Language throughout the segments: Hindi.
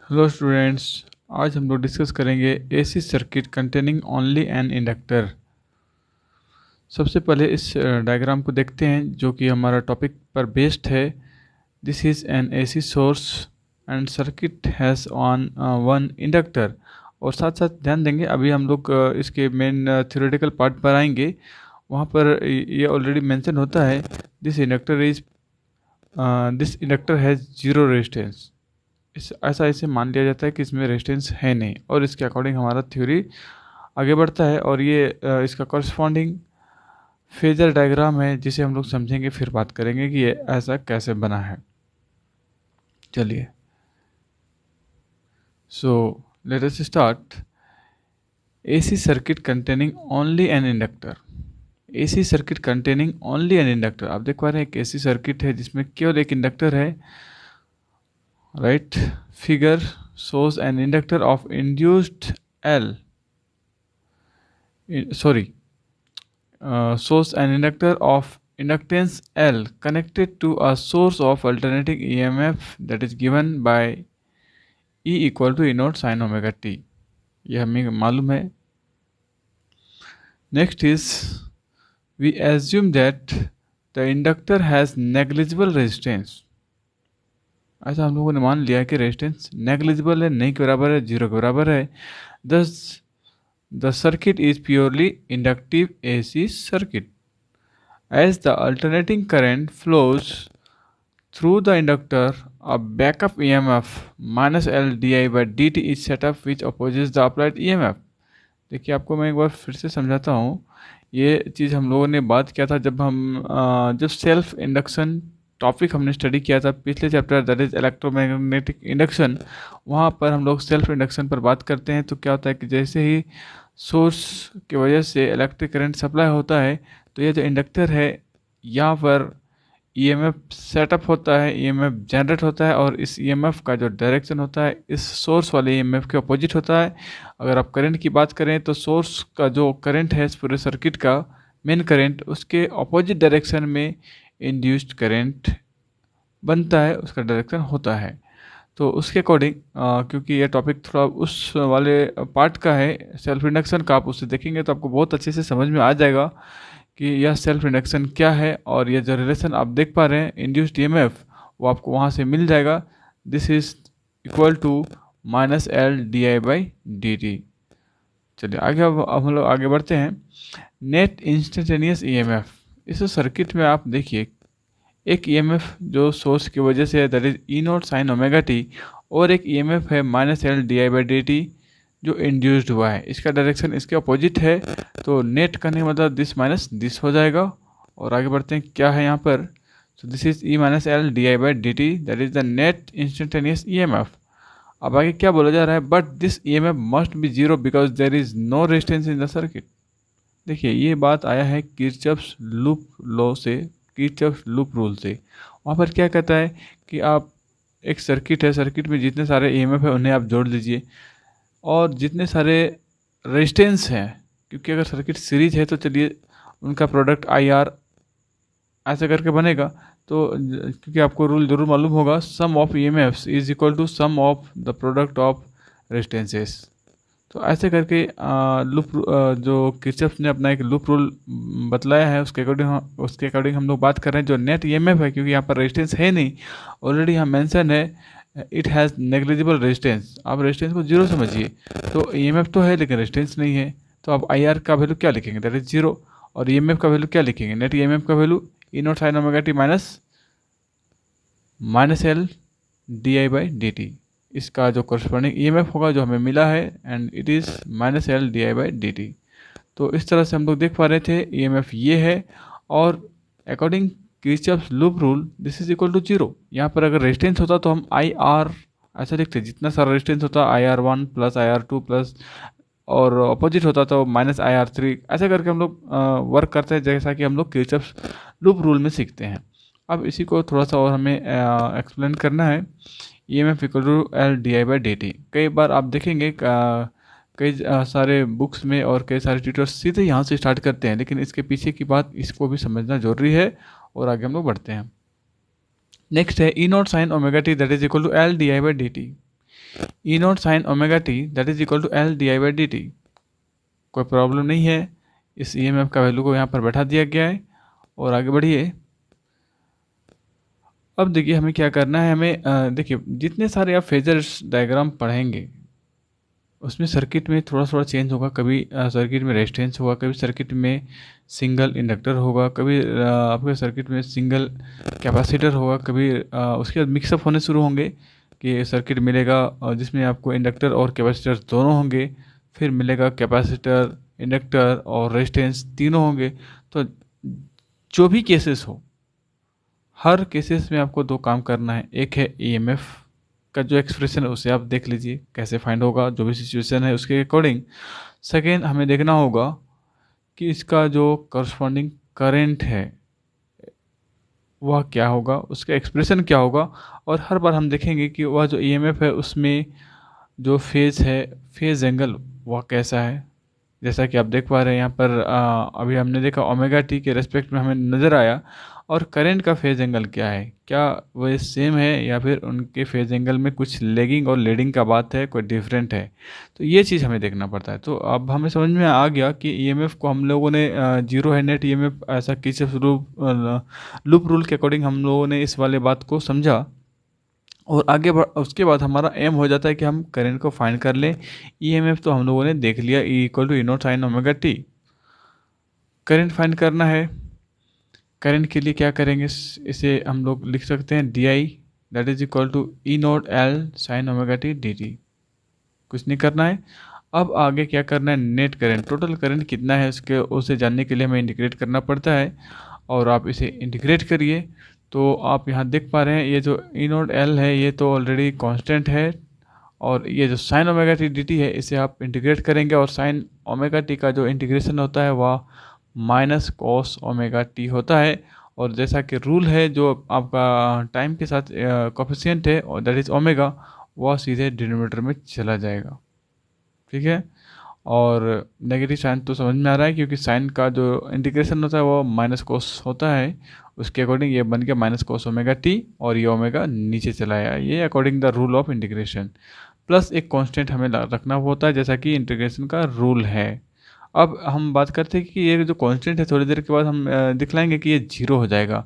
हेलो स्टूडेंट्स, आज हम लोग डिस्कस करेंगे AC circuit containing only an inductor. सबसे पहले इस डायग्राम को देखते हैं जो कि हमारा टॉपिक पर बेस्ड है। This is an AC source and circuit has on one inductor. और साथ साथ ध्यान देंगे, अभी हम लोग इसके मेन थ्योरेटिकल पार्ट पर आएंगे। वहाँ पर ये ऑलरेडी मेंशन होता है, this inductor has zero resistance. ऐसा इसे मान लिया जाता है कि इसमें रेजिस्टेंस है नहीं, और इसके अकॉर्डिंग हमारा थ्योरी आगे बढ़ता है। और ये इसका कॉरस्पॉन्डिंग फेजर डायग्राम है जिसे हम लोग समझेंगे, फिर बात करेंगे कि ये ऐसा कैसे बना है। चलिए, so let us start. AC circuit containing only an inductor. AC circuit containing only an inductor, आप देख पा रहे हैं एक एसी सर्किट है जिसमें केवल एक इंडक्टर है। Right, figure shows an inductor of induced L, shows an inductor of inductance L connected to a source of alternating EMF that is given by E equal to E naught sin omega t। ये हमें मालूम है। Next is, we assume that the inductor has negligible resistance। ऐसा हम लोगों ने मान लिया कि रेजिस्टेंस नेग्लिजिबल है, नहीं के बराबर है, जीरो के बराबर है। Thus the circuit is purely inductive AC circuit, as the alternating current flows through the inductor. A backup EMF minus L di by dt is set up which opposes the applied EMF। देखिए, आपको मैं एक बार फिर से समझाता हूँ। ये चीज़ हम लोगों ने बात किया था जब सेल्फ इंडक्शन टॉपिक हमने स्टडी किया था पिछले chapter, that is electromagnetic induction. वहाँ पर हम लोग सेल्फ इंडक्शन पर बात करते हैं। तो क्या होता है कि जैसे ही सोर्स की वजह से इलेक्ट्रिक करंट सप्लाई होता है, तो ये जो इंडक्टर है यहाँ पर ईएमएफ सेटअप होता है, ईएमएफ जनरेट होता है, और इस ईएमएफ का जो डायरेक्शन होता है इस सोर्स वाले ईएमएफ के अपोजिट होता है। अगर आप करंट की बात करें तो सोर्स का जो करंट है इस पूरे सर्किट का मेन करंट, उसके अपोजिट डायरेक्शन में इंड्यूस्ड करंट बनता है, उसका डायरेक्शन होता है। तो उसके अकॉर्डिंग क्योंकि ये टॉपिक थोड़ा उस वाले पार्ट का है सेल्फ इंडक्शन का, आप उसे देखेंगे तो आपको बहुत अच्छे से समझ में आ जाएगा कि यह सेल्फ इंडक्शन क्या है। और ये जो रिलेशन आप देख पा रहे हैं इंड्यूस्ड ईएमएफ, वो आपको वहाँ से मिल जाएगा। This is equal to minus L D I by D T. चलिए आगे, अब हम लोग आगे बढ़ते हैं। नेट इंस्टेंटेनियस ईएमएफ, इस सर्किट में आप देखिए एक ईएमएफ जो सोर्स की वजह से है, that is E naught sine omega T, और एक ईएमएफ है minus L D I by D T जो इंड्यूस्ड हुआ है। इसका डायरेक्शन इसके अपोजिट है, तो नेट करने का मतलब दिस माइनस दिस हो जाएगा। और आगे बढ़ते हैं, क्या है यहाँ पर, so this is E minus L D I by D T, that is the net instantaneous E M F. अब आगे क्या बोला जा रहा है, but this E M F must be zero because there is no resistance in the circuit. देखिए, ये बात आया है किरचॉफ्स लूप लॉ से, किरचॉफ्स लूप रूल से। वहाँ पर क्या कहता है कि आप एक सर्किट है, सर्किट में जितने सारे ईएमएफ है उन्हें आप जोड़ लीजिए, और जितने सारे रेजिस्टेंस हैं, क्योंकि अगर सर्किट सीरीज है तो चलिए उनका प्रोडक्ट आई आर ऐसे करके बनेगा। तो क्योंकि आपको रूल जरूर मालूम होगा, sum of E M F is equal to sum of the product of resistances. तो ऐसे करके जो किरचॉफ ने अपना एक लूप रूल बतलाया है, उसके अकॉर्डिंग हम लोग बात कर रहे हैं। जो नेट ईएमएफ है, क्योंकि यहाँ पर रेजिस्टेंस है नहीं, ऑलरेडी यहाँ मेंशन है इट हैज़ नेग्लिजिबल रेजिस्टेंस। आप रेजिस्टेंस को जीरो समझिए। तो ईएमएफ तो है लेकिन रेजिस्टेंस नहीं है, तो आप आईआर का वैल्यू क्या लिखेंगे, दैट इज जीरो। और ईएमएफ का वैल्यू क्या लिखेंगे, नेट ईएमएफ का value E naught sine omega T minus L D I by D T. इसका जो करस्पॉन्डिंग ईएमएफ होगा जो हमें मिला है, and it is minus L D I by D T. तो इस तरह से हम लोग देख पा रहे थे ईएमएफ ये है, और according Kirchhoff's loop rule this is equal to zero. यहाँ पर अगर रेजिस्टेंस होता तो हम आई आर ऐसा लिखते, जितना सारा रेजिस्टेंस होता I R one plus I R two plus, और अपोजिट होता तो माइनस आई आर थ्री, ऐसा करके हम लोग वर्क करते हैं, जैसा कि हम लोग किरचॉफ्स लूप रूल में सीखते हैं। अब इसी को थोड़ा सा और हमें एक्सप्लेन करना है। E M F equal to L D I by D T. कई बार आप देखेंगे कई सारे बुक्स में और कई सारे ट्यूटर्स सीधे यहाँ से स्टार्ट करते हैं, लेकिन इसके पीछे की बात इसको भी समझना जरूरी है। और आगे हम लोग बढ़ते हैं। नेक्स्ट है E naught sine omega T, that is equal to L D I by D T. E naught sine omega T that is equal to L D I by D T. कोई प्रॉब्लम नहीं है, इस ई एम एफ का वैल्यू को यहाँ पर बैठा दिया गया है और आगे बढ़िए। अब देखिए हमें क्या करना है, हमें देखिए जितने सारे आप फेजर्स डायग्राम पढ़ेंगे उसमें सर्किट में थोड़ा थोड़ा चेंज होगा। कभी सर्किट में रेजिस्टेंस होगा, कभी सर्किट में सिंगल इंडक्टर होगा, कभी आपके सर्किट में सिंगल कैपेसिटर होगा, कभी उसके बाद मिक्सअप होने शुरू होंगे कि सर्किट मिलेगा जिसमें आपको इंडक्टर और कैपेसिटर दोनों होंगे, फिर मिलेगा कैपेसिटर, इंडक्टर और रेजिस्टेंस तीनों होंगे। तो जो भी केसेस हो, हर केसेस में आपको दो काम करना है। एक है ईएमएफ का जो एक्सप्रेशन है उसे आप देख लीजिए कैसे फाइंड होगा, जो भी सिचुएशन है उसके अकॉर्डिंग। सेकेंड, हमें देखना होगा कि इसका जो करस्पॉन्डिंग करंट है वह क्या होगा, उसका एक्सप्रेशन क्या होगा। और हर बार हम देखेंगे कि वह जो ईएमएफ है उसमें जो फेज़ है, फेज़ एंगल वह कैसा है। जैसा कि आप देख पा रहे हैं यहाँ पर अभी हमने देखा ओमेगा टी के रेस्पेक्ट में हमें नज़र आया। और करंट का फेज एंगल क्या है, क्या वह सेम है या फिर उनके फेज एंगल में कुछ लेगिंग और लीडिंग का बात है, कोई डिफरेंट है। तो ये चीज़ हमें देखना पड़ता है। तो अब हमें समझ में आ गया कि ईएमएफ को हम लोगों ने जीरो है नेट ईएमएफ ऐसा किर्चॉफ लूप रूल के अकॉर्डिंग हम लोगों ने इस वाले बात को समझा। और आगे उसके बाद हमारा एम हो जाता है कि हम करंट को फाइंड कर लें। ईएमएफ तो हम लोगों ने देख लिया, E equal to E naught sine omega T. Current find करना है। करंट के लिए क्या करेंगे, इसे हम लोग लिख सकते हैं D I that is equal to E naught L sine omega T D T. कुछ नहीं करना है। अब आगे क्या करना है, नेट करंट, टोटल करंट कितना है उसके उसे जानने के लिए हमें इंटीग्रेट करना पड़ता है। और आप इसे इंटीग्रेट करिए तो आप यहाँ देख पा रहे हैं ये जो ई नॉट एल है ये तो ऑलरेडी कांस्टेंट है, और ये जो sign omega T D T है इसे आप इंटीग्रेट करेंगे। और साइन ओमेगा टी का जो इंटीग्रेशन होता है वह माइनस कॉस ओमेगा टी होता है। और जैसा कि रूल है जो आपका टाइम के साथ कोफिशिएंट है और दैट इज ओमेगा, वह सीधे डिनोमिनेटर में चला जाएगा। ठीक है। और नेगेटिव साइन तो समझ में आ रहा है क्योंकि साइन का जो इंटीग्रेशन होता है वो माइनस कोस होता है, उसके अकॉर्डिंग ये बन गया माइनस कोस ओमेगा टी और ये ओमेगा नीचे चला आया, ये according the rule of integration. Plus एक कांस्टेंट हमें रखना होता है जैसा कि इंटीग्रेशन का रूल है। अब हम बात करते हैं कि ये जो कांस्टेंट है थोड़ी देर के बाद हम दिखलाएंगे कि ये जीरो हो जाएगा।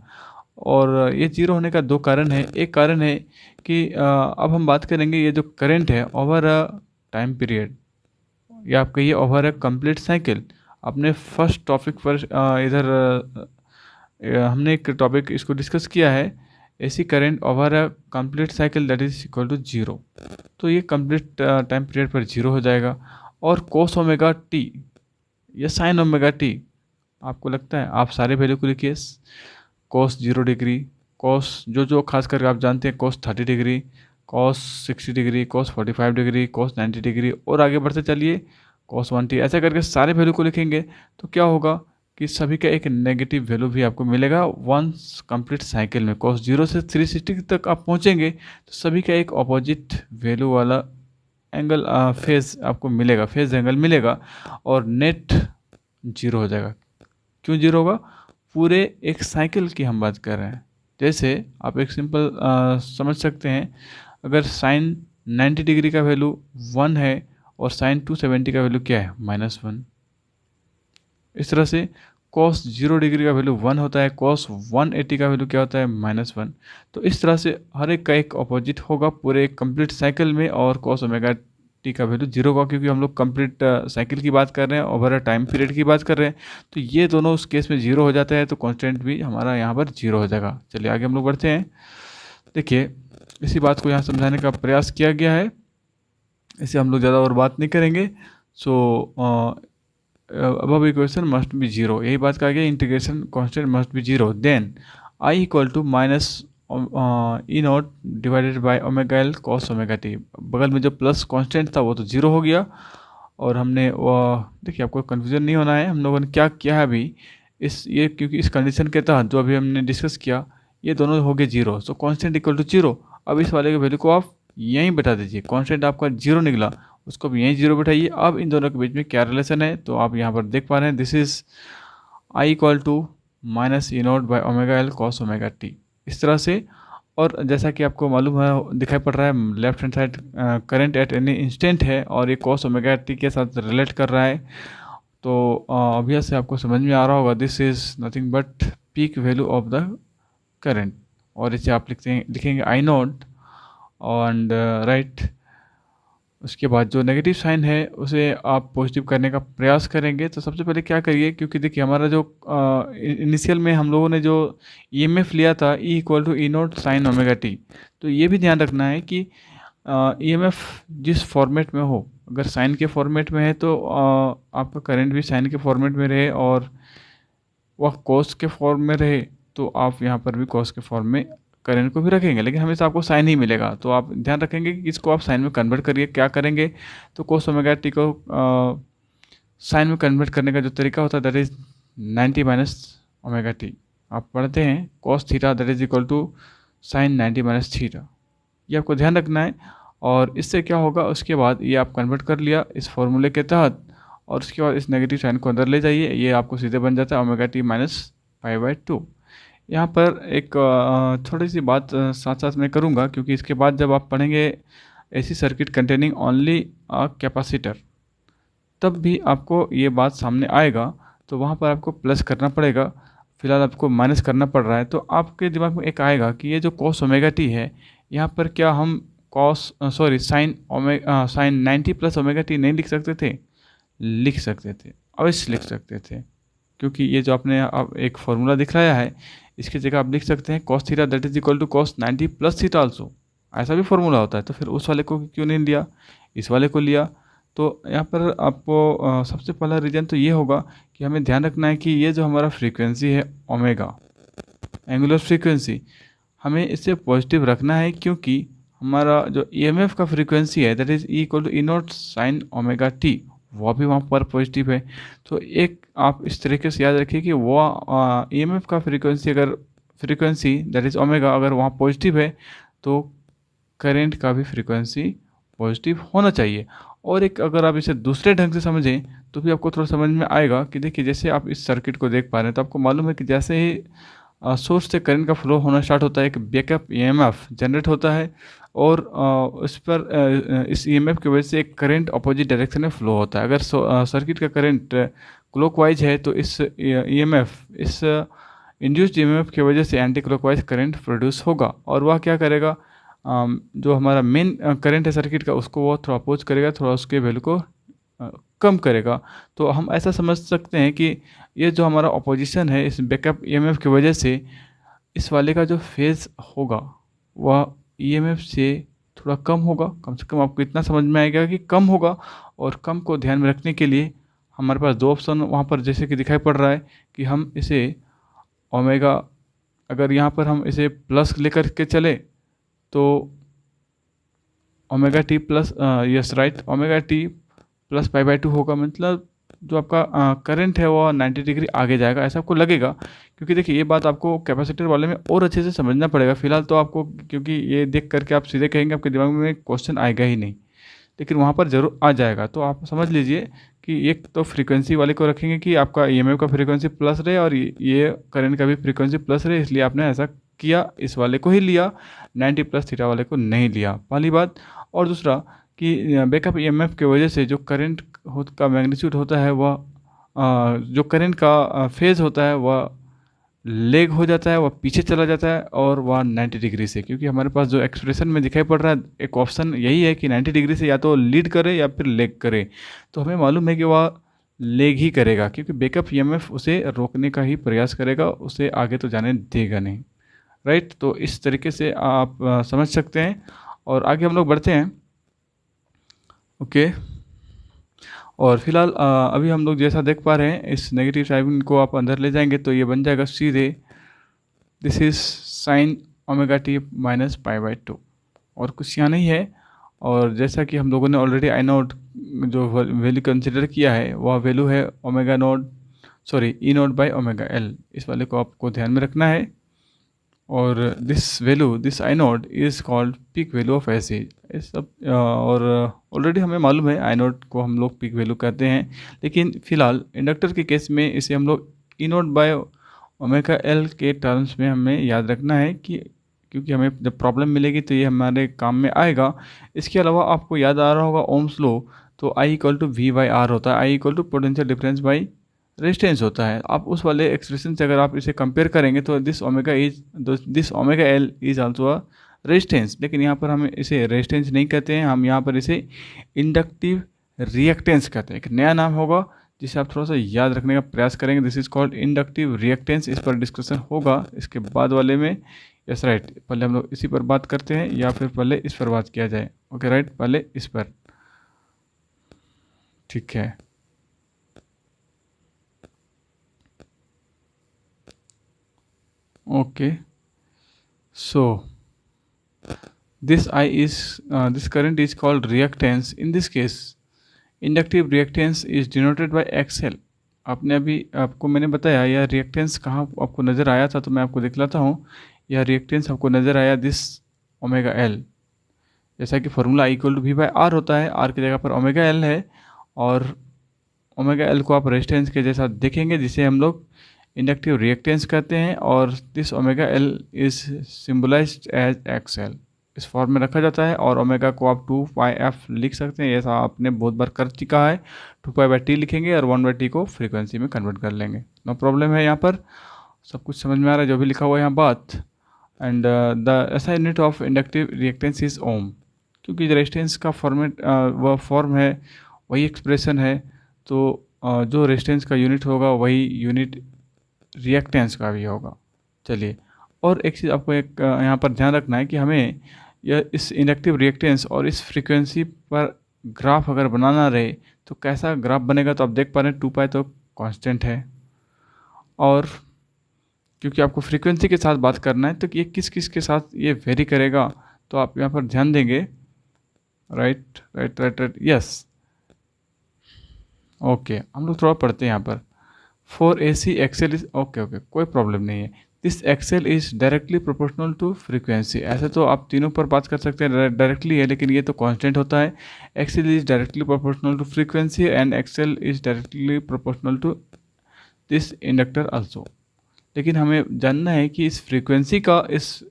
और ये जीरो होने का दो कारण है। एक कारण है कि अब हम बात करेंगे ये जो करंट है ओवर अ टाइम पीरियड, या आप कहिए ओवर अ कंप्लीट साइकिल। अपने फर्स्ट टॉपिक पर इधर हमने एक टॉपिक इसको डिस्कस किया है, AC current over a complete cycle that is equal to zero. तो ये कंप्लीट टाइम पीरियड पर जीरो हो जाएगा। और कोस ओमेगा टी या साइन ओमेगा टी, आपको लगता है आप सारे वैल्यू को लिखिए, कोस 0 डिग्री, कोस जो खास करके आप जानते हैं कोस 30 डिग्री, कोस 60 डिग्री, कोस 45 डिग्री, कोस 90 डिग्री, और आगे बढ़ते चलिए कोस 1t, ऐसा करके सारे वैल्यू को लिखेंगे तो क्या होगा कि सभी का एक नेगेटिव वैल्यू भी आपको मिलेगा वंस कंप्लीट साइकिल में। कोस 0 से 360 तक आप पहुंचेंगे तो सभी का एक अपोजिट वैल्यू वाला एंगल फेज आपको मिलेगा, फेज एंगल मिलेगा, और नेट जीरो हो जाएगा। क्यों जीरो होगा, पूरे एक साइकिल की हम बात कर रहे हैं। जैसे आप एक सिंपल समझ सकते हैं, अगर साइन 90 डिग्री का वैल्यू 1 है और साइन 270 का वैल्यू क्या है, -1। इस तरह से कॉस 0 डिग्री का वैल्यू 1 होता है, कॉस 180 का वैल्यू क्या होता है, -1। तो इस तरह से हर एक का एक अपोजिट होगा पूरे एक कंप्लीट साइकिल में, और कॉस ओमेगा टी का वैल्यू जीरो होगा क्योंकि हम लोग कंप्लीट साइकिल की बात कर रहे हैं, ओवर अ टाइम पीरियड की बात कर रहे हैं। तो ये दोनों उस केस में जीरो हो जाता है, तो कांस्टेंट भी हमारा यहाँ पर जीरो हो जाएगा। चलिए आगे हम लोग बढ़ते हैं। देखिए इसी बात को यहाँ समझाने का प्रयास किया गया है, इसे हम लोग ज़्यादा और बात नहीं करेंगे। So above equation must be zero, यही बात कहा गया, integration constant must be zero. Then I equal to minus E naught divided by omega L cos omega T, बगल में जो प्लस कांस्टेंट था वो तो जीरो हो गया। और हमने देखिए आपको कन्फ्यूजन नहीं होना है, हम लोगों ने क्या किया है अभी ये क्योंकि इस कंडीशन के तहत जो अभी हमने डिस्कस किया ये दोनों हो गए zero, so constant equal to zero. अब इस वाले के वैल्यू को आप यहीं बैठा दीजिए, कांस्टेंट आपका जीरो निकला उसको भी यहीं जीरो बैठाइए। अब इन दोनों के बीच में क्या रिलेशन है तो आप यहाँ पर देख पा रहे हैं, this is I equal to minus E naught by omega L cos omega T. इस तरह से और जैसा कि आपको मालूम है, दिखाई पड़ रहा है left hand side current at any instant है और ये कॉस ओमेगा टी के साथ रिलेट कर रहा है। तो ऑब्वियस से आपको समझ में आ रहा होगा, this is nothing but peak value of the current. और इसे आप लिखेंगे आई नोट एंड राइट। उसके बाद जो नेगेटिव साइन है उसे आप पॉजिटिव करने का प्रयास करेंगे। तो सबसे पहले क्या करिए, क्योंकि देखिए हमारा जो इनिशियल में हम लोगों ने जो ईएमएफ लिया था E equal to E naught sine omega T, तो ये भी ध्यान रखना है कि ईएमएफ जिस फॉर्मेट में हो, अगर साइन के फॉर्मेट में है तो आपका करंट भी साइन के फॉर्मेट में रहे, और वह कॉस के फॉर्म में रहे तो आप यहाँ पर भी कॉस के फॉर्म में करंट को भी रखेंगे, लेकिन हमेशा आपको साइन ही मिलेगा। तो आप ध्यान रखेंगे कि इसको आप साइन में कन्वर्ट करिए। क्या करेंगे, तो कोस ओमेगा टी को साइन में कन्वर्ट करने का जो तरीका होता है that is 90 minus omega T. आप पढ़ते हैं cos theta that is equal to sine 90 minus theta, ये आपको ध्यान रखना है। और इससे क्या होगा, उसके बाद ये आप कन्वर्ट कर लिया इस फॉर्मूले के तहत, और उसके बाद इस नेगेटिव साइन को अंदर ले जाइए, ये आपको सीधे बन जाता है omega T minus pi by two. यहाँ पर एक थोड़ी सी बात साथ साथ में करूँगा, क्योंकि इसके बाद जब आप पढ़ेंगे ऐसी circuit containing only a capacitor, तब भी आपको ये बात सामने आएगा। तो वहाँ पर आपको प्लस करना पड़ेगा, फिलहाल आपको माइनस करना पड़ रहा है। तो आपके दिमाग में एक आएगा कि ये जो कॉस ओमेगा टी है, यहाँ पर क्या हम साइन 90 प्लस ओमेगा टी नहीं लिख सकते थे? लिख सकते थे, अवश्य लिख सकते थे, क्योंकि ये जो आपने अब एक फॉर्मूला दिखाया है, इसकी जगह आप लिख सकते हैं cos theta that is equal to cos 90 plus theta also. ऐसा भी फॉर्मूला होता है। तो फिर उस वाले को क्यों नहीं लिया, इस वाले को लिया। तो यहाँ पर आपको सबसे पहला रीज़न तो ये होगा कि हमें ध्यान रखना है कि ये जो हमारा फ्रीक्वेंसी है ओमेगा, एंगुलर फ्रीक्वेंसी, हमें इसे पॉजिटिव रखना है, क्योंकि हमारा जो ईएमएफ का फ्रीक्वेंसी है that is E equal to E naught sine omega T, वह भी वहाँ पर पॉजिटिव है। तो एक आप इस तरीके से याद रखिए कि वो ईएमएफ का फ्रीक्वेंसी दैट इज ओमेगा अगर वहाँ पॉजिटिव है तो करंट का भी फ्रीक्वेंसी पॉजिटिव होना चाहिए। और एक अगर आप इसे दूसरे ढंग से समझें तो भी आपको थोड़ा समझ में आएगा कि देखिए जैसे आप इस सर्किट को देख पा रहे हैं, तो आपको मालूम है कि जैसे ही सोर्स से करंट का फ्लो होना स्टार्ट होता है, एक बैकअप ईएमएफ जनरेट होता है, और उस पर इस ईएमएफ की वजह से एक करंट अपोजिट डायरेक्शन में फ्लो होता है। अगर सर्किट का करंट क्लॉकवाइज है तो इस ईएमएफ, इस इंड्यूस्ड ईएमएफ की वजह से एंटी क्लॉकवाइज करंट प्रोड्यूस होगा, और वह क्या करेगा, जो हमारा मेन करंट है सर्किट का, उसको वो थोड़ा अपोज करेगा, थोड़ा उसके वैल्यू को कम करेगा। तो हम ऐसा समझ सकते हैं कि ये जो हमारा अपोजिशन है इस बैकअप ईएमएफ की वजह से, इस वाले का जो फेज होगा वह ईएमएफ से थोड़ा कम होगा। कम से कम आपको इतना समझ में आएगा कि कम होगा। और कम को ध्यान में रखने के लिए हमारे पास दो ऑप्शन वहाँ पर जैसे कि दिखाई पड़ रहा है कि हम इसे ओमेगा, अगर यहाँ पर हम इसे प्लस लेकर के चले तो omega T plus yes right omega T plus pi by two होगा, मतलब जो आपका करंट है वो 90 डिग्री आगे जाएगा, ऐसा आपको लगेगा। क्योंकि देखिए ये बात आपको कैपेसिटर वाले में और अच्छे से समझना पड़ेगा। फिलहाल तो आपको, क्योंकि ये देख करके आप सीधे कहेंगे आपके दिमाग में क्वेश्चन आएगा ही नहीं, लेकिन वहाँ पर ज़रूर आ जाएगा। तो आप समझ लीजिए कि एक तो फ्रीक्वेंसी वाले को रखेंगे कि आपका ईएमएफ का फ्रीक्वेंसी प्लस रहे और ये करंट का भी फ्रीक्वेंसी प्लस रहे, इसलिए आपने ऐसा किया, इस वाले को ही लिया, 90 प्लस थीटा वाले को नहीं लिया, पहली बात। और दूसरा कि बैकअप ईएमएफ की वजह से जो करंट का मैग्नीट्यूड होता है वह जो करंट का फेज होता है वह लेग हो जाता है, वह पीछे चला जाता है, और वह 90 डिग्री से, क्योंकि हमारे पास जो एक्सप्रेशन में दिखाई पड़ रहा है एक ऑप्शन यही है कि 90 डिग्री से या तो लीड करे या फिर लेग करे। तो हमें मालूम है कि वह लेग ही करेगा, क्योंकि बैकअप ईएमएफ उसे रोकने का ही प्रयास करेगा, उसे आगे तो जाने देगा नहीं, राइट। तो इस तरीके से आप समझ सकते हैं। और आगे हम लोग बढ़ते हैं, ओके। और फिलहाल अभी हम लोग जैसा देख पा रहे हैं, इस नेगेटिव साइन को आप अंदर ले जाएंगे तो ये बन जाएगा सीधे this is sine omega T minus pi by two, और कुछ यहाँ नहीं है। और जैसा कि हम लोगों ने ऑलरेडी आई नोट जो वैल्यू कंसिडर किया है वह वैल्यू है omega naught E note by omega L, इस वाले को आपको ध्यान में रखना है। और this value, this I note is called peak value of AC, इस सब। और ऑलरेडी हमें मालूम है आई नोट को हम लोग पीक वैल्यू कहते हैं, लेकिन फिलहाल इंडक्टर के केस में इसे हम लोग ई नोट बाय ओमेगा एल के टर्म्स में हमें याद रखना है कि क्योंकि हमें जब प्रॉब्लम मिलेगी तो ये हमारे काम में आएगा। इसके अलावा आपको याद आ रहा होगा ओम्स लॉ, तो I equal to V by R होता है, I equal to potential difference by resistance होता है। आप उस वाले एक्सप्रेशन से अगर आप इसे कंपेयर करेंगे तो this omega L is also a resistance, लेकिन यहाँ पर हम इसे रेजिस्टेंस नहीं कहते हैं, हम यहाँ पर इसे इंडक्टिव रिएक्टेंस कहते हैं। एक नया नाम होगा जिसे आप थोड़ा सा याद रखने का प्रयास करेंगे, this is called inductive reactance. इस पर डिस्कशन होगा इसके बाद वाले में। यस राइट, पहले हम लोग इसी पर बात करते हैं या फिर पहले इस पर बात किया जाए? ओके राइट, पहले इस पर, ठीक है। Okay, so this current is called reactance. In this case inductive reactance is denoted by XL। आपने अभी आपको मैंने बताया यह रिएक्टेंस कहाँ आपको नज़र आया था, तो मैं आपको दिखलाता हूँ। यह रिएक्टेंस आपको नज़र आया दिस ओमेगा एल, जैसा कि formula equal to V by R होता है, आर की जगह पर ओमेगा एल है, और ओमेगा एल को आप रेजिस्टेंस के जैसा देखेंगे जिसे हम लोग इंडक्टिव रिएक्टेंस कहते हैं, और this omega L is symbolised as XL। इस फॉर्म में रखा जाता है, और ओमेगा को आप 2πf लिख सकते हैं, ऐसा आपने बहुत बार कर चुका है। 2π/t लिखेंगे और 1/t को फ्रीक्वेंसी में कन्वर्ट कर लेंगे, नो प्रॉब्लम है। यहाँ पर सब कुछ समझ में आ रहा है जो भी लिखा हुआ है यहाँ बात। एंड द ऐसा unit of inductive reactance is ohm, क्योंकि रेजिस्टेंस का फॉर्मेट वह फॉर्म है, वही एक्सप्रेशन है, तो जो रेजिस्टेंस का यूनिट होगा वही यूनिट रिएक्टेंस का भी होगा। चलिए, और एक चीज़ आपको एक यहाँ पर ध्यान रखना है कि हमें यह इस इंडक्टिव रिएक्टेंस और इस फ्रीक्वेंसी पर ग्राफ अगर बनाना रहे तो कैसा ग्राफ बनेगा, तो आप देख पा रहे हैं 2π तो कांस्टेंट है, और क्योंकि आपको फ्रीक्वेंसी के साथ बात करना है तो ये किस किस के साथ ये वेरी करेगा, तो आप यहाँ पर ध्यान देंगे। Right right right right, yes, okay. हम लोग थोड़ा पढ़ते हैं यहाँ पर। For AC XL is okay, कोई प्रॉब्लम नहीं है। This XL is directly proportional to frequency. ऐसे तो आप तीनों पर बात कर सकते हैं, डायरेक्टली है, लेकिन ये तो कांस्टेंट होता है। XL is directly proportional to frequency and XL is directly proportional to this inductor also. लेकिन हमें जानना है कि इस फ्रीक्वेंसी का इस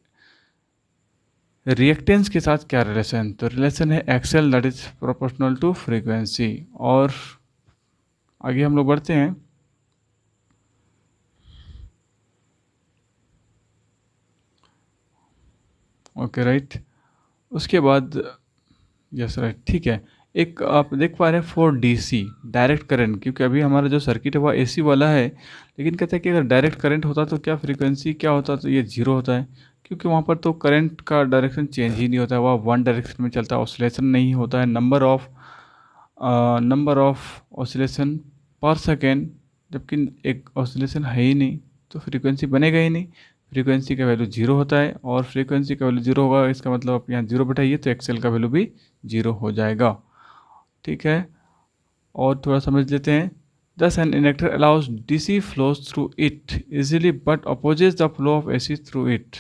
रिएक्टेंस के साथ क्या रिलेशन, तो रिलेशन है XL that is proportional to frequency. और आगे हम लोग बढ़ते हैं। ओके राइट, उसके बाद यस राइट, ठीक है। एक आप देख पा रहे हैं फॉर DC डायरेक्ट करंट, क्योंकि अभी हमारा जो सर्किट है वह AC वाला है, लेकिन कहते हैं कि अगर डायरेक्ट करंट होता तो क्या फ्रीक्वेंसी क्या होता, तो ये 0 होता है, क्योंकि वहाँ पर तो करंट का डायरेक्शन चेंज ही नहीं होता है, वह वन डायरेक्शन में चलता है, ऑसिलेशन नहीं होता है, नंबर ऑफ ऑसिलेशन पर सेकेंड, जबकि एक ऑसिलेशन है ही नहीं तो फ्रीक्वेंसी बनेगा ही नहीं। फ्रीक्वेंसी का वैल्यू 0 होता है, और फ्रीक्वेंसी का वैल्यू 0 होगा, इसका मतलब आप यहाँ 0 बैठाइए तो XL का वैल्यू भी 0 हो जाएगा, ठीक है। और थोड़ा समझ लेते हैं। दस an inductor allows DC flows through it easily but opposes the flow of AC through it.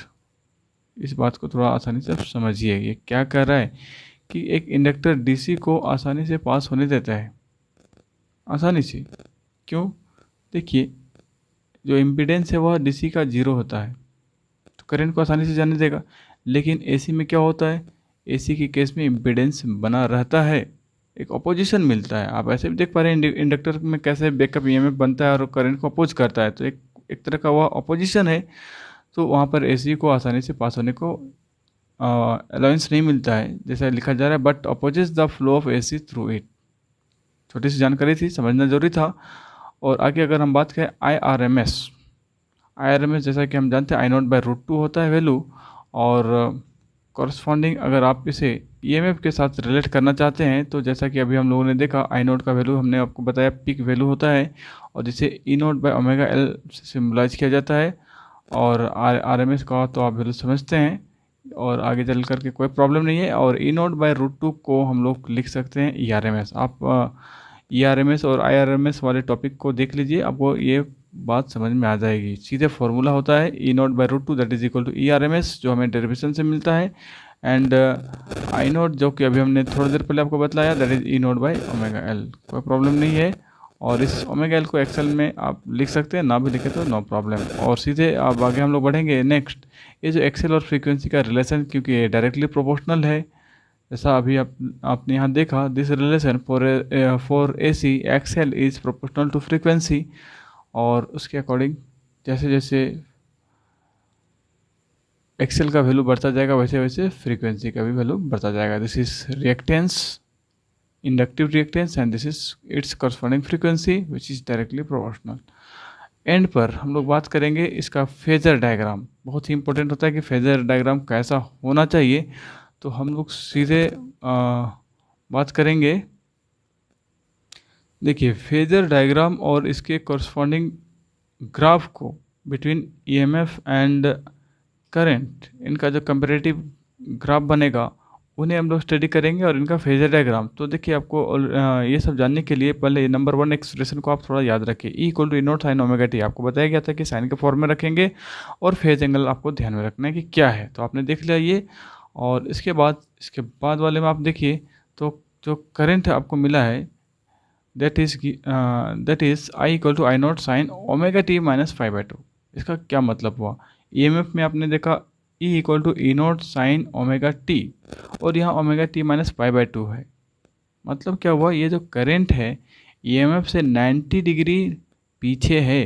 इस बात को थोड़ा आसानी से समझिए, ये क्या कह रहा है कि एक इंडक्टर DC को आसानी से पास होने देता है, आसानी से। क्यों? देखिए, जो इम्पीडेंस है वह DC का 0 होता है, तो करंट को आसानी से जाने देगा। लेकिन AC में क्या होता है, AC के केस में इम्पीडेंस बना रहता है, एक अपोजिशन मिलता है। आप ऐसे भी देख पा रहे हैं इंडक्टर में कैसे बैकअप EMF बनता है और करंट को अपोज करता है, तो एक तरह का वह अपोजिशन है, तो वहाँ पर AC को आसानी से पास होने को अलाउंस नहीं मिलता है, जैसा लिखा जा रहा है, but opposes the flow of AC through it. छोटी सी जानकारी थी, समझना जरूरी था। और आगे अगर हम बात करें IRMS जैसा कि हम जानते हैं I0/√2 होता है वैल्यू, और कॉरस्पॉन्डिंग अगर आप इसे EMF के साथ रिलेट करना चाहते हैं तो जैसा कि अभी हम लोगों ने देखा I0 का वैल्यू हमने आपको बताया पीक वैल्यू होता है, और जिसे E0/ωL से सिम्बलाइज किया जाता है। और RMS का तो आप वैल्यू समझते हैं, और आगे चल करके कोई प्रॉब्लम नहीं है। और E0/√2 को हम लोग लिख सकते हैं ERMS। आप ERMS और IRMS वाले टॉपिक को देख लीजिए, आपको ये बात समझ में आ जाएगी। सीधे फॉर्मूला होता है E0/√2 that is equal to ERMS, जो हमें डेरिवेशन से मिलता है, एंड I0 जो कि अभी हमने थोड़ी देर पहले आपको बतलाया दैट इज E0/ωL। कोई प्रॉब्लम नहीं है। और इस ओमेगा एल को एक्सेल में आप लिख सकते हैं, ना भी लिखे तो नो प्रॉब्लम। और सीधे अब आगे हम लोग बढ़ेंगे नेक्स्ट। ये जो एक्सेल और फ्रीक्वेंसी का रिलेशन, क्योंकि ये डायरेक्टली प्रोपोर्शनल है, जैसा अभी आपने यहाँ देखा, this relation for A C XL is proportional to frequency. और उसके अकॉर्डिंग जैसे जैसे एक्सेल का वैल्यू बढ़ता जाएगा वैसे वैसे फ्रीक्वेंसी का भी वैल्यू बढ़ता जाएगा। This is reactance, inductive reactance, and this is it's corresponding frequency which is directly proportional. And पर हम लोग बात करेंगे इसका फेजर डायग्राम। बहुत ही इंपॉर्टेंट होता है कि फेजर डायग्राम कैसा होना चाहिए। तो हम लोग सीधे बात करेंगे। देखिए, फेजर डायग्राम और इसके करस्पॉन्डिंग ग्राफ को बिटवीन ईएमएफ एंड करंट, इनका जो कंपैरेटिव ग्राफ बनेगा उन्हें हम लोग स्टडी करेंगे, और इनका फेजर डायग्राम। तो देखिए, आपको ये सब जानने के लिए पहले नंबर 1 एक्सप्रेशन को आप थोड़ा याद रखिए। E equal to E naught sine omega T. आपको बताया गया था कि साइन के फॉर्म में रखेंगे, और फेज एंगल आपको ध्यान में रखना है कि क्या है। तो आपने देख लिया ये। और इसके बाद वाले में आप देखिए, तो जो करंट आपको मिला है that is I equal to I naught sine omega T minus 5/2। इसका क्या मतलब हुआ? ईएमएफ में आपने देखा E equal to E naught sine omega T, और यहाँ ओमेगा टी माइनस 5/2 है। मतलब क्या हुआ? ये जो करंट है ईएमएफ से 90 डिग्री पीछे है।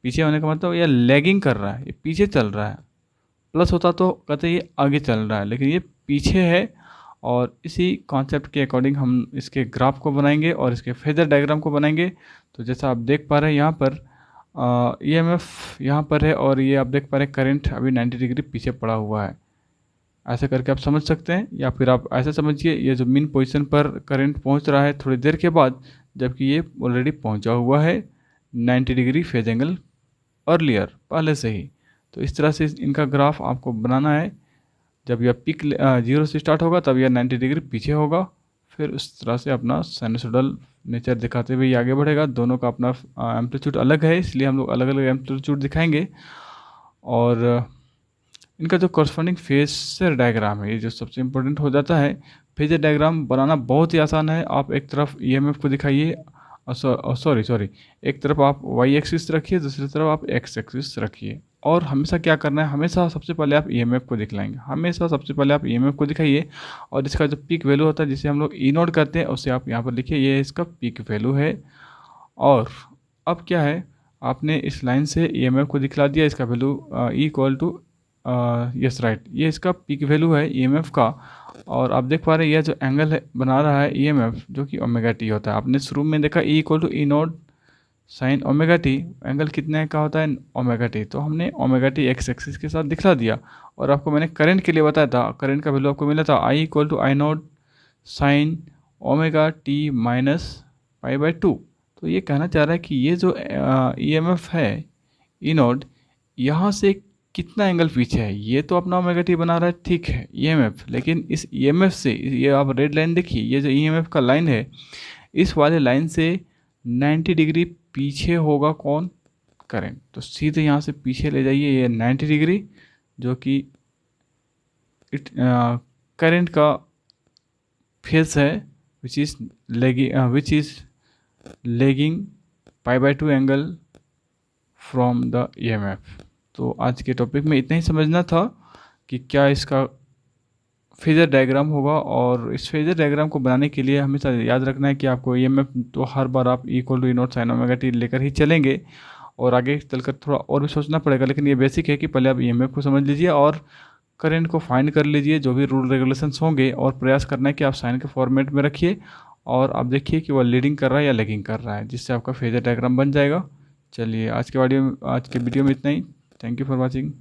पीछे होने का मतलब यह लैगिंग कर रहा है, ये पीछे चल रहा है। प्लस होता तो कहते ये आगे चल रहा है, लेकिन ये पीछे है। और इसी कॉन्सेप्ट के अकॉर्डिंग हम इसके ग्राफ को बनाएंगे और इसके फेजर डायग्राम को बनाएंगे। तो जैसा आप देख पा रहे हैं यहाँ पर ईएमएफ यहाँ पर है, और ये आप देख पा रहे हैं करंट अभी 90 डिग्री पीछे पड़ा हुआ है। ऐसे करके आप समझ सकते हैं, या फिर आप ऐसे समझिए, ये जो मेन पोजीशन पर करंट पहुँच रहा है थोड़ी देर के बाद, जबकि ये ऑलरेडी पहुँचा हुआ है 90 डिग्री फेज एंगल अर्लियर पहले से ही। तो इस तरह से इनका ग्राफ आपको बनाना है। जब यह पीक 0 से स्टार्ट होगा तब यह 90 डिग्री पीछे होगा, फिर उस तरह से अपना साइनसोइडल नेचर दिखाते हुए ये आगे बढ़ेगा। दोनों का अपना एम्पलीट्यूड अलग है, इसलिए हम लोग अलग अलग एम्पलीट्यूड दिखाएंगे। और इनका जो कॉरस्पॉन्डिंग फेजर डायग्राम है, ये जो सबसे इम्पोर्टेंट हो जाता है। फेजर डायग्राम बनाना बहुत ही आसान है। आप एक तरफ ईएमएफ को दिखाइए, सॉरी, एक तरफ आप वाई एक्सिस रखिए, दूसरी तरफ आप एक्स एक्सिस रखिए। और हमेशा क्या करना है, हमेशा सबसे पहले आप ईएमएफ को दिखलाएंगे। हमेशा सबसे पहले आप ईएमएफ को दिखाइए, और इसका जो पीक वैल्यू होता है जिसे हम लोग ई नोट करते हैं, उसे आप यहाँ पर लिखिए, ये इसका पीक वैल्यू है। और अब क्या है, आपने इस लाइन से ईएमएफ को दिखला दिया, इसका value E equal to yes right, ये इसका पीक वैल्यू है ईएमएफ का। और आप देख पा रहे हैं यह जो एंगल है बना रहा है ईएमएफ, जो कि ओमेगा टी होता है। आपने शुरू में देखा E equal to E naught sine omega T, angle कितने का होता है? Omega T. तो हमने ओमेगा टी एक्स एक्सिस के साथ दिखला दिया। और आपको मैंने करंट के लिए बताया था, करंट का वैल्यू आपको मिला था I equal to I naught sine omega T minus 5/2। तो ये कहना चाह रहा है कि ये जो ईएमएफ है ई नोट, यहाँ से कितना एंगल पीछे है। ये तो अपना ओमेगा टी बना रहा है, ठीक है, ईएमएफ, लेकिन इस ईएमएफ से, ये आप रेड लाइन देखिए, ये जो ईएमएफ का लाइन है, इस वाले लाइन से 90 डिग्री पीछे होगा कौन? करंट। तो सीधे यहाँ से पीछे ले जाइए ये 90 डिग्री, जो कि करंट का फेज है, which is lagging 5/2 angle from the EMF. तो आज के टॉपिक में इतना ही समझना था कि क्या इसका फेजर डायग्राम होगा। और इस फेजर डायग्राम को बनाने के लिए हमेशा याद रखना है कि आपको ईएमएफ तो हर बार आप equal to E naught sine omega T लेकर ही चलेंगे, और आगे चलकर थोड़ा और भी सोचना पड़ेगा। लेकिन ये बेसिक है कि पहले आप ईएमएफ को समझ लीजिए और करंट को फाइंड कर लीजिए, जो भी रूल रेगुलेशंस होंगे, और प्रयास करना है कि आप साइन के फॉर्मेट में रखिए, और आप देखिए कि वह लीडिंग कर रहा है या लेगिंग कर रहा है, जिससे आपका फेजर डायग्राम बन जाएगा। चलिए, आज के वीडियो में इतना ही। Thank you for watching.